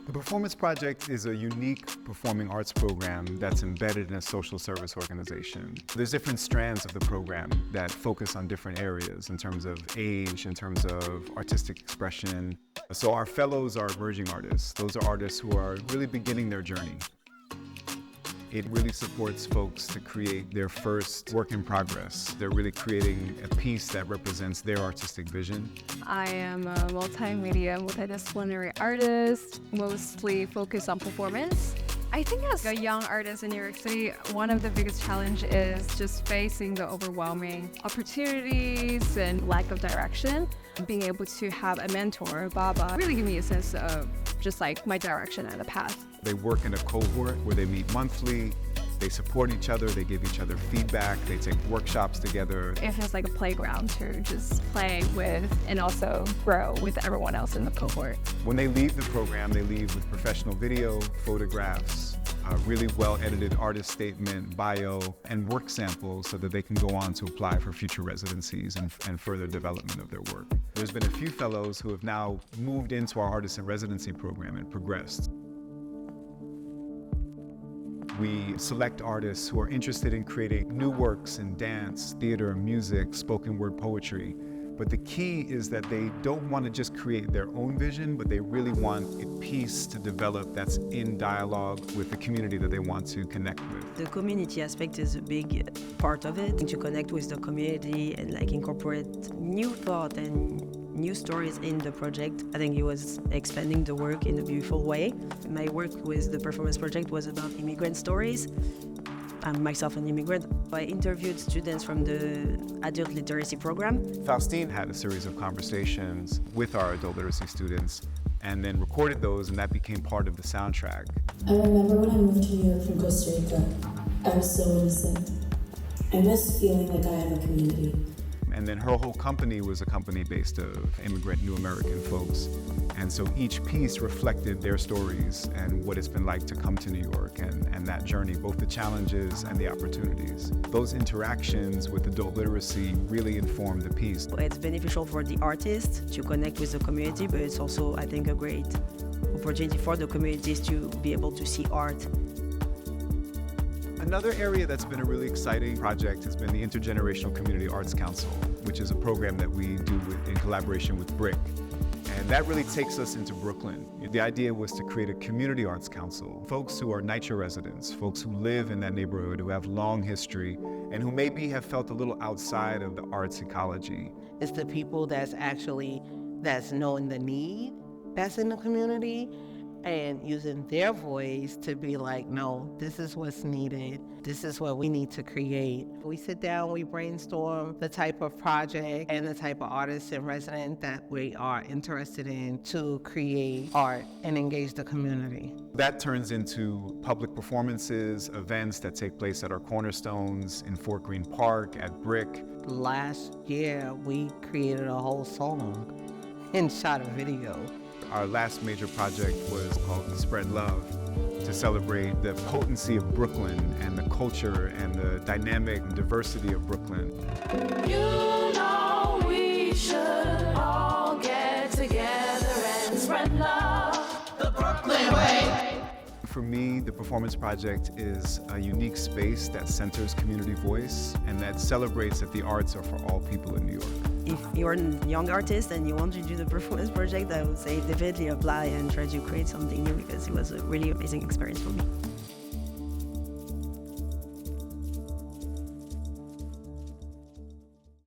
The Performance Project is a unique performing arts program that's embedded in a social service organization. There's different strands of the program that focus on different areas in terms of age, in terms of artistic expression. So our fellows are emerging artists. Those are artists who are really beginning their journey. It really supports folks to create their first work in progress. They're really creating a piece that represents their artistic vision. I am a multimedia, multidisciplinary artist, mostly focused on performance. I think as a young artist in New York City, one of the biggest challenges is just facing the overwhelming opportunities and lack of direction. Being able to have a mentor, Baba, really gave me a sense of just like my direction and the path. They work in a cohort where they meet monthly, they support each other, they give each other feedback, they take workshops together. It feels like a playground to just play with and also grow with everyone else in the cohort. When they leave the program, they leave with professional video, photographs, a really well-edited artist statement, bio, and work samples so that they can go on to apply for future residencies and further development of their work. There's been a few fellows who have now moved into our artist in residency program and progressed. We select artists who are interested in creating new works in dance, theater, music, spoken word poetry. But the key is that they don't want to just create their own vision, but they really want a piece to develop that's in dialogue with the community that they want to connect with. The community aspect is a big part of it, to connect with the community and like incorporate new thought and new stories in the project. I think it was expanding the work in a beautiful way. My work with the Performance Project was about immigrant stories. I'm myself an immigrant. I interviewed students from the adult literacy program. Faustine had a series of conversations with our adult literacy students and then recorded those, and that became part of the soundtrack. I remember when I moved to New York from Costa Rica, I was so innocent. I miss feeling like I have a community. And then her whole company was a company based of immigrant New American folks. And so each piece reflected their stories and what it's been like to come to New York and that journey, both the challenges and the opportunities. Those interactions with adult literacy really informed the piece. It's beneficial for the artists to connect with the community, but it's also, I think, a great opportunity for the communities to be able to see art. Another area that's been a really exciting project has been the Intergenerational Community Arts Council, which is a program that we do in collaboration with BRIC. And that really takes us into Brooklyn. The idea was to create a community arts council. Folks who are NYCHA residents, folks who live in that neighborhood, who have long history, and who maybe have felt a little outside of the arts ecology. It's the people that's knowing the need that's in the community, and using their voice to be like, no, this is what's needed. This is what we need to create. We sit down, we brainstorm the type of project and the type of artist and resident that we are interested in to create art and engage the community. That turns into public performances, events that take place at our cornerstones in Fort Greene Park, at BRIC. Last year, we created a whole song and shot a video. Our last major project was called Spread Love, to celebrate the potency of Brooklyn and the culture and the dynamic diversity of Brooklyn. You know we should all get together and spread love the Brooklyn way. For me, the Performance Project is a unique space that centers community voice and that celebrates that the arts are for all people in New York. If you're a young artist and you want to do the Performance Project, I would say definitely apply and try to create something new, because it was a really amazing experience for me.